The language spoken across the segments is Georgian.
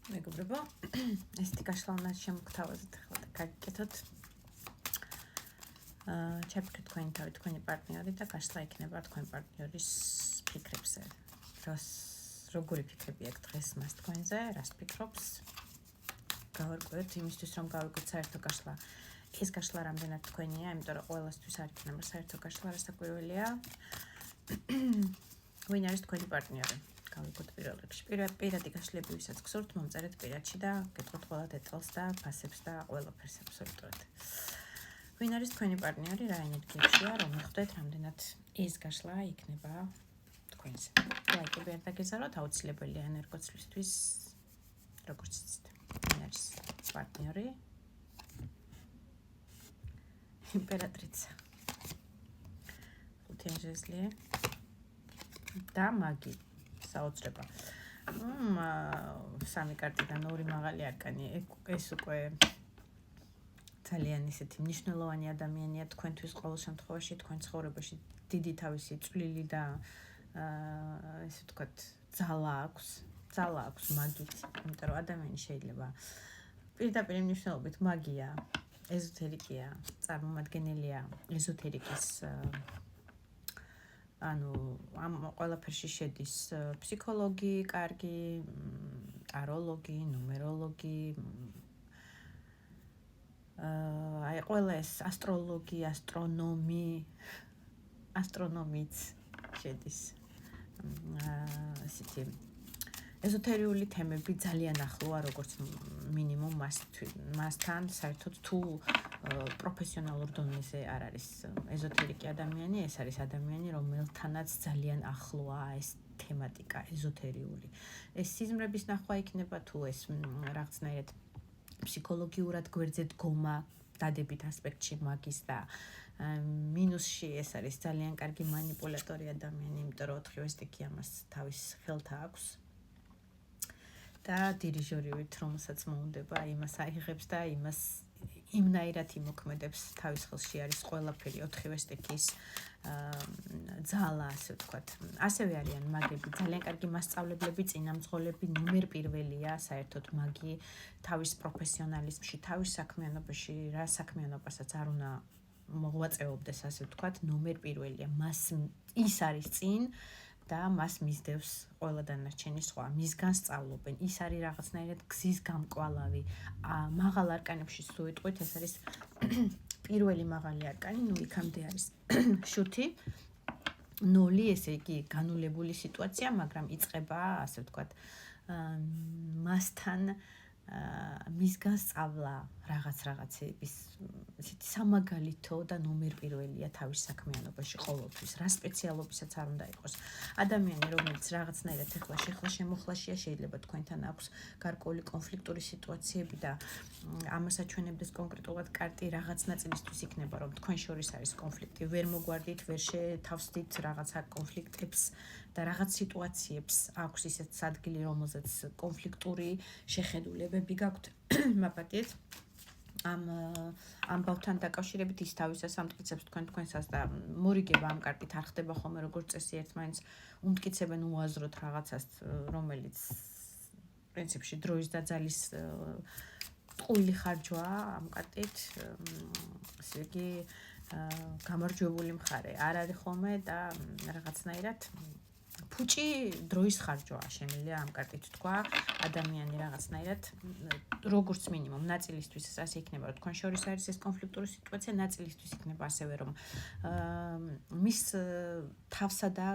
მეგობრებო, ესეთი გაშლა უნდა შემოგთავაზოთ ახლა და გაგიკეთოთ. ჩაფიქრეთ თქვენი თავი, თქვენი პარტნიორი და გაშლა იქნება თქვენი პარტნიორის ფიქრებზე. როგორი ფიქრები აქვს დღეს მას თქვენზე, რას ფიქრობს? გავარკვევთ იმისთვის, რომ გავიგოთ საერთო გაშლა. ეს გაშლა რამდენად თქვენია, იმიტომ რომ ყველასთვის არ იქნება საერთო გაშლა, რასაკვირველია. ვინ არის თქვენი პარტნიორი? გავიგოთ პირველ რიგში. პირადი გაშლები ვისაც გსურთ, მომწერეთ პირადში და გეტყვით ყველა დეტალს და ფასებს და ყველაფერს აბსოლუტურად. ვინ არის თქვენი პარტნიორი, რა ენერგიებშია, რომ მიხვდეთ, რამდენად ეს გაშლა იქნება თქვენზე. ლაიკები არ დაგეზაროთ, აუცილებელია ენერგოცლისთვის, როგორც იცით. ვინ არის პარტნიორი? იმპერატრიცა. ხუთი ჟეზლი და მაგი. საოცრება. სამი კარტიდან ორი მაღალი არკანი. ეს უკვე ძალიან ისეთი მნიშვნელოვანი ადამიანია თქვენთვის ყოველ შემთხვევაში, თქვენ ცხოვრებაში დიდი თავისი წვლილი და ესე ვთქვათ, ძალა აქვს მაგით, იმიტომ რომ ადამიანი შეიძლება პირდაპირ მნიშვნელობით მაგია, ეზოთერიკია, წარმომადგენელია ეზოთერიკის ამ ყველაფერში შედის ფსიქოლოგი, კარგი, ტაროლოგი, ნუმეროლოგი, ყველა ეს ასტროლოგი, ასტრონომიც შედის. ესეთი ეზოთერიული თემები ძალიან ახლოა, როგორც მინიმუმ მასთან, საერთოდ თუ პროფესიონალურ დონეზე არ არის ეზოთერიკი ადამიანი, ეს არის ადამიანი, რომელთანაც ძალიან ახლოა ეს თემატიკა ეზოთერიული. ეს სიზმრების ნახვა იქნება თუ ეს რაღაცნაირად ფსიქოლოგიურად გვერდზე დგომა დადებით ასპექტში მაგის და მინუსში ეს არის ძალიან კარგი მანიპულატორი ადამიანი, იმიტომ რომ 4 სტიქი ამას თავის ხელთა აქვს. და დირიჟორივით, რომელსაც მოუნდება, იმას აიღებს და იმას იმნაირად იმოქმედებს, თავის ხელში არის ყველაფერი 4 სტიქის ძალა, ასე ვთქვათ. ასევე არიან მაგები, ძალიან კარგი მასწავლებლები, წინამძღოლები, ნომერ პირველია, საერთოდ მაგი თავის პროფესიონალიზმში, თავის საქმიანობაში, რა საქმიანობასაც არ უნდა მოღვაწეობდეს, ასე ვთქვათ, ნომერ პირველია. ის არის წინ და მას მისდევს ყველა დანარჩენი სხვა. მისგან სწავლობენ. ის არის რაღაცნაირად გზის გამკვალავი. მაღალ არკანებში თუ ვიტყვით, ეს არის პირველი მაღალი არკანი, იქამდე არის შუთი. 0, ესე იგი, განულებული სიტუაცია, მაგრამ იწყება, ასე ვთქვათ, მასთან მისგან სწავლა რაღაცების ისეთი სამაგალითო და ნომერ პირველია თავის საქმიანობაში ყოველთვის. რა სპეციალობისაც არ უნდა იყოს. ადამიანი, რომელიც რაღაცნაირად ეხლა შემოხლაშია, შეიძლება თქვენთან აქვს გარკვეული კონფლიქტური სიტუაციები და ამას აჩვენებდეს კონკრეტულად კარტი რაღაც ნაწილისთვის იქნება, რომ თქვენ შორის არის კონფლიქტი. ვერ მოგვარდით, ვერ შეთავსდით რაღაცა კონფლიქტებს და რაღაც სიტუაციებს აქვს ისეთ ადგილი, რომელზეც კონფლიქტური შეხედულებები გაქვთ. მაპატიეთ ამ ამბავთან დაკავშირებით ის თავისას ამტკიცებს თქვენსას და მორიგება ამ კარტით არ ხდება ხოლმე როგორც წესი ერთმანეთს უმტკიცებენ უაზროდ რაღაცას, რომელიც პრინციპში დროის და ძალის ტყუილი ხარჯვაა ამ კარტით. ესე იგი გამარჯვებული მხარე არ არის ხოლმე და რაღაცნაირად ფუჭი დროის ხარჯვაა, შემიძლია ამ კარტით თქვა. ადამიანი რაღაცნაირად როგორც მინიმუმ ნაწილისთვის ასე იქნება, რომ თქვენ შორის არის ეს კონფლიქტური სიტუაცია, ნაწილისთვის იქნება ასევე, რომ მის თავსა და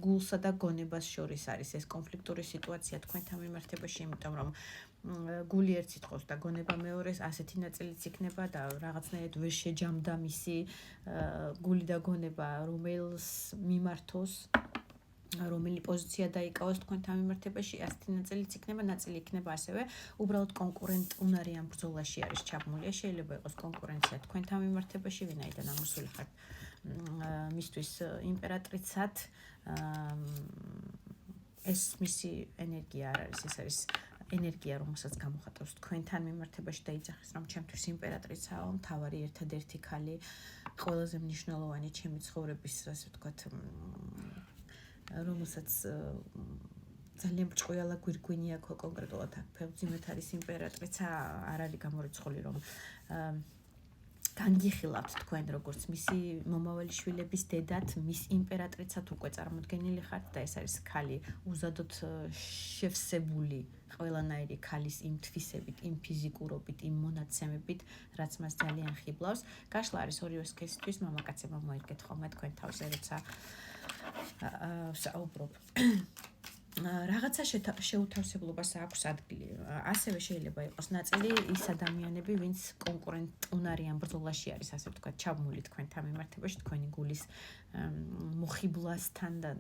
გულსა და გონებას შორის არის ეს კონფლიქტური სიტუაცია თქვენთან მიმართებაში, იმიტომ რომ გული ერთ სიტყვას და გონება მეორეს, ასეთი ნაწილიც იქნება და რაღაცნაირად ვერ შეჯამდა მისი გული და გონება რომელს მიმართოს, რომელი პოზიცია დაიკავოს თქვენთან მიმართებაში, ასეთი ნაწილიც იქნება, ნაწილი იქნება ასევე უბრალოდ კონკურენტუნარიან ბრძოლაში არის ჩაბმული. შეიძლება იყოს კონკურენცია თქვენთან მიმართებაში, ვინაიდან ამოსული ხართ მისთვის იმპერატრიცად. ეს მისი ენერგია არ არის, ეს არის ენერგია, რომელსაც გამოხატავს თქვენთან მიმართებაში და იცახის, რომ ჩემთვის იმპერატრიცაა, მთავარი ერთადერთი ქალი, ყველაზე მნიშვნელოვანი ჩემი ცხოვრების, ასე ვთქვათ, რომელსაც ძალიან ბრჭყვიალა გვირგვინი აქვს კონკრეტულად აქ ფეხბურთით არის იმპერატრიცა არ არის გამორიცხული რომ განგიხილავთ თქვენ როგორც მისი მომავალი შვილების დედათ მის იმპერატრიცად უკვე წარმოდგენილი ხართ და ეს არის ქალი უზადოდ შევსებული ყველანაირი ქალის იმ თვისებით, იმ ფიზიკურობით, იმ მონაცემებით, რაც მას ძალიან ხიბლავს. გაშლა არის ორივე სქესისთვის, მამაკაცებმა მოიგეთ ხოლმე თქვენ თავზე, როცა საუბრობ. რაღაცა შეუთავსებლობას აქვს ადგილი. ასევე შეიძლება იყოს ნაწილი ის ადამიანები, ვინც კონკურენტუნარიან ბრძოლაში არის, ასე ვთქვათ, ჩაბმული თქვენთან მიმართებაში, თქვენი გულის მოხიბლასთან და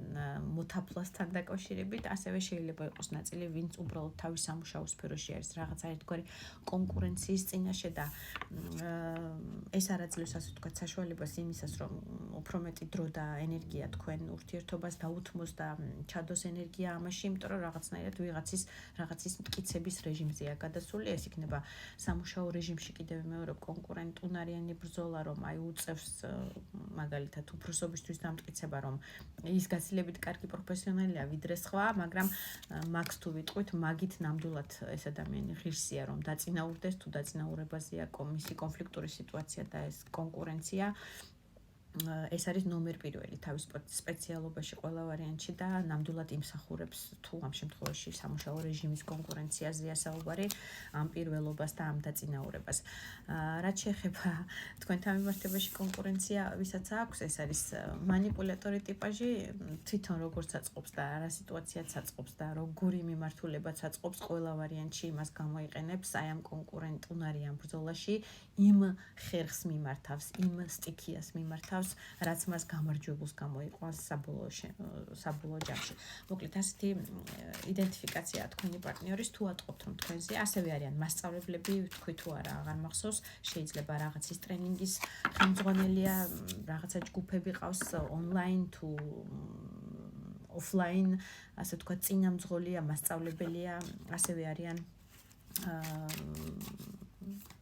მოთაფლასთან დაკავშირებით, ასევე შეიძლება იყოს ნაწილი, ვინც უბრალოდ თავის სამუშაო სფეროში არის, რაღაცა ერთგვარი კონკურენციის წინაშე და ეს არ აძლევს, ასე ვთქვათ, საშუალებას იმისას, რომ უფრო მეტი დრო და ენერგია თქვენ ურთიერთობას დაუთმოს და ჩადოს ენერგია ამაში, იმიტომ რომ რაღაცნაირად რაღაცის მტკიცების რეჟიმზეა გადასული, ეს იქნება სამუშაო რეჟიმში კიდევ მეორე კონკურენტუნარიანი ბრძოლა, რომ აი უწევს მაგალითად უფროსობისთვის დამტკიცება, რომ ის გაცილებით კარგი პროფესიონალია ვიდრე სხვა, მაგრამ მაგს თუ ვიტყვით, მაგით ნამდვილად ეს ადამიანი ღირსია, რომ დაწინაურდეს, თუ დაწინაურებაზეა მისი კონფლიქტური სიტუაცია და ეს კონკურენცია. ეს არის ნომერ პირველი თავის სპეციალობაში ყველა ვარიანტში და ნამდვილად იმსახურებს თუ ამ შემთხვევაში სამუშაო რეჟიმის კონკურენციაზეა საუბარი ამ პირველობას და ამ დაწინაურებას. რაც შეეხება თქვენთან მიმართებაში კონკურენცია, ვისაც აქვს, ეს არის მანიპულატორი ტიპაჟი, თვითონ როგორც აწყობს და რა სიტუაციაც აწყობს და როგორი მიმართულებაც აწყობს, ყველა ვარიანტში იმას გამოიყენებს აი ამ კონკურენტუნარიან ბრძოლაში, იმ ხერხს მიმართავს, იმ სტიქიას მიმართავს, რაც მას გამარჯვებულს გამოიყვანს საბოლოო ჯამში. მოკლედ, ასეთი იდენტიფიკაცია თქვენი პარტნიორის თუ ატყობთ, რომ თქვენზე ასევე არიან მასწავლებლები, თქვი თუ არა, აღარ მახსოვს, შეიძლება რაღაცის ტრენინგის ხელმძღვანელია, რაღაცა ჯგუფები ყავს ონლაინ თუ ოფლაინ, ასე ვთქვათ, წინამძღოლია, მასწავლებელია, ასევე არიან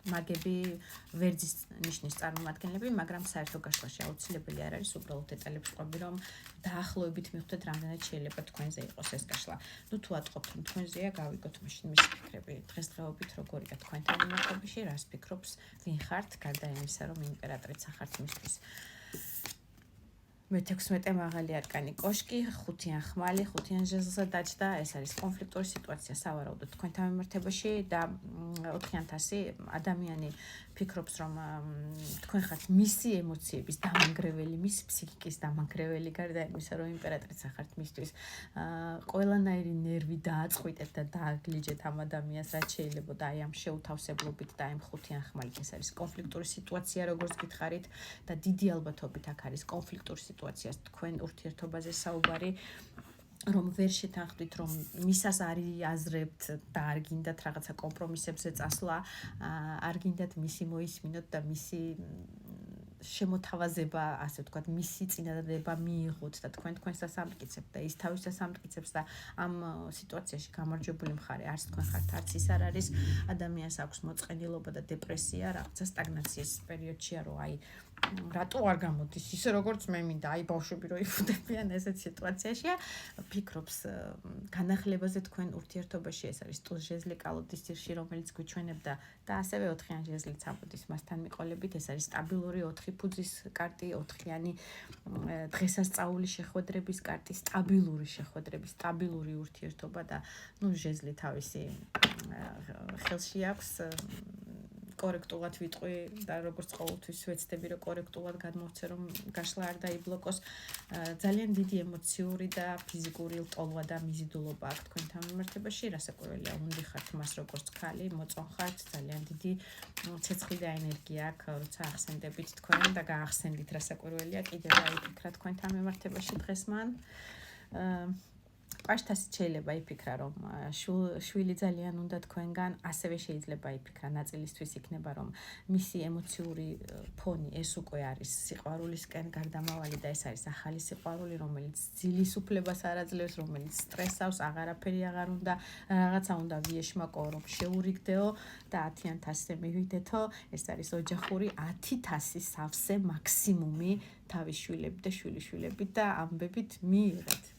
მაგები ვერძის ნიშნის წარმომადგენლები, მაგრამ საერთო გაშლაში აუცილებელი არ არის, უბრალოდ დეტალებს ყვები, რომ დაახლოებით მიხვდეთ, რამდენად შეიძლება თქვენზე იყოს ეს გაშლა. ნუ თუ ატყობთ, რომ თქვენზეა, გავიგოთ მაშინ მისი ფიქრები. დღესდღეობით როგორია თქვენთან მიმართებაში, რას ფიქრობს, ვინ ხართ, გარდა იმისა, რომ იმპერატრიცა ხართ მისთვის. მე-16 მაღალი არკანი კოშკი, 5-იან ხმალი, 5-იან ჟეზლზე დაჯდა, ეს არის კონფლიქტური სიტუაცია სავარაუდოდ თქვენთან მიმართებაში და 4-იან თასი ადამიანი ფიქრობს, რომ თქვენ ხართ მისი ემოციების დამანგრეველი, მისი ფსიქიკის დამანგრეველი, გარდა იმისა, რომ იმპერატრიცა ხართ მისთვის. ყველანაირი ნერვი დააწყვიტეთ და დააგლიჯეთ ამ ადამიანს, რაც შეიძლება და აი ამ შეუთავსებლობით და ამ 5-იან ხმალით ეს არის კონფლიქტური სიტუაცია, როგორც გითხარით და დიდი ალბათობით აქ არის კონფლიქტური სიტუაციას თქვენ ურთიერთობაზე საუბარი, რომ ვერ შეთანხმდით, რომ მისას არიაზრებთ და არ გინდათ რაღაცა კომპრომისებზე წასვლა, არ გინდათ მისი მოისმინოთ და მისი შემოთავაზება, ასე ვთქვათ, მისი წინადადება მიიღოთ და თქვენსაც ამტკიცებთ და ის თავისას ამტკიცებს და ამ სიტუაციაში გამარჯვებული მხარე არც თქვენ ხართ, არც ის არ არის. ადამიანს აქვს მოწყენილობა და დეპრესია, რაღაცა სტაგნაციის პერიოდშია, რომ აი რატო არ გამოდის ისე როგორც მე მინდა, აი ბავშვები რო იფუდებიან ესეთ სიტუაციაშია, ფიქრობს განახლებაზე თქვენ ურთიერთობაში, ეს არის ტუზ ჟეზლი კალოდის ძირში, რომელიც გვიჩვენებდა და ასევე 4-იან ჟეზლიც ამოდის მასთან მიყოლებით, ეს არის სტაბილური 4 ფუძის კარტი, 4-იანი დღესასწაული შეხვედრების კარტი, სტაბილური შეხვედრების, სტაბილური ურთიერთობა და ნუ ჟეზლი თავისი ხელში აქვს კორექტულად ვიტყვი და როგორც ყოველთვის ვეცდები, რომ კორექტულად გადმოვცე, რომ გაშლა არ დაიბლოკოს. ძალიან დიდი ემოციური და ფიზიკური ლტოლვა და მიზიდულობა აქვს თქვენთან მიმართებაში, რასაკვირველია, უნდიხართ მას როგორც ქალი, მოწონხართ, ძალიან დიდი ცეცხლი და ენერგია აქვს, როცა ახსენდებით თქვენ და გაახსენდით, რასაკვირველია, კიდევ დაიფიქრა თქვენთან მიმართებაში დღეს მან. პაშთასით შეიძლება იფიქრა, რომ შვილი ძალიან უნდა თქვენგან, ასევე შეიძლება იფიქრა ნაწილისთვის იქნება, რომ მისი ემოციური ფონი ეს უკვე არის სიყვარულისკენ გარდამავალი და ეს არის ახალი სიყვარული, რომელიც ძილის უფლებას არ აძლევს, რომელიც სტრესავს, აღარაფერი აღარ უნდა, რაღაცა უნდა ვიეშმაკო, რომ შეურიგდეო და 10-იან თასზე მივიდეთო, ეს არის ოჯახური 10 თასის სავსე მაქსიმუმი თავის შვილებით და შვილიშვილებით და ამბებით მიიღეთ.